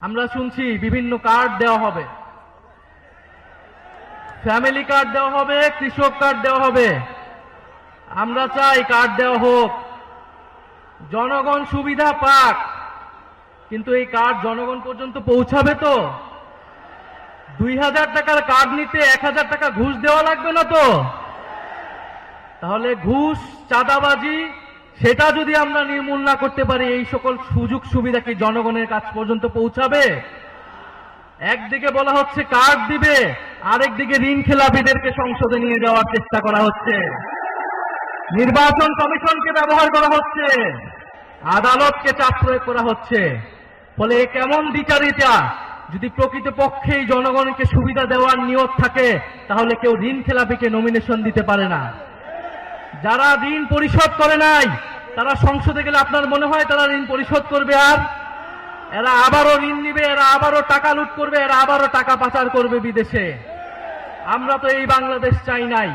আমরা শুনছি বিভিন্ন কার্ড দেওয়া হবে, ফ্যামিলি কার্ড দেওয়া হবে, কৃষক কার্ড দেওয়া হবে। আমরা চাই কার্ড দেওয়া হোক, জনগণ সুবিধা পাক, কিন্তু এই কার্ড জনগণ পর্যন্ত পৌঁছাবে তো? 2000 টাকার কার্ড নিতে 1000 টাকা ঘুষ দেওয়া লাগবে না তো? তাহলে ঘুষ, চাঁদাবাজি সেটা যদি আমরা নির্মূল না করতে পারি, এই সকল সুযোগ সুবিধা কি জনগণের কাছ পর্যন্ত পৌঁছাবে? একদিকে বলা হচ্ছে কার্ড দিবে, আরেকদিকে ঋণ খেলাপিদেরকে সংসদে নিয়ে যাওয়ার চেষ্টা করা হচ্ছে, নির্বাচন কমিশনকে ব্যবহার করা হচ্ছে, আদালতকে চাপ প্রয়োগ করা হচ্ছে। ফলে কেমন দ্বিচারিতা? যদি প্রকৃতপক্ষেই জনগণকে সুবিধা দেওয়ার নিয়ত থাকে, তাহলে কেউ ঋণ খেলাপিকে নমিনেশন দিতে পারে না। যারা ঋণ পরিশোধ করে নাই, তারা সংসদে গেলে আপনার মনে হয় তারা ঋণ পরিশোধ করবে? আর এরা আবারও ঋণ নিবে, এরা আবারও টাকা লুট করবে, এরা আবারও টাকা পাচার করবে বিদেশে। আমরা তো এই বাংলাদেশ চাই নাই।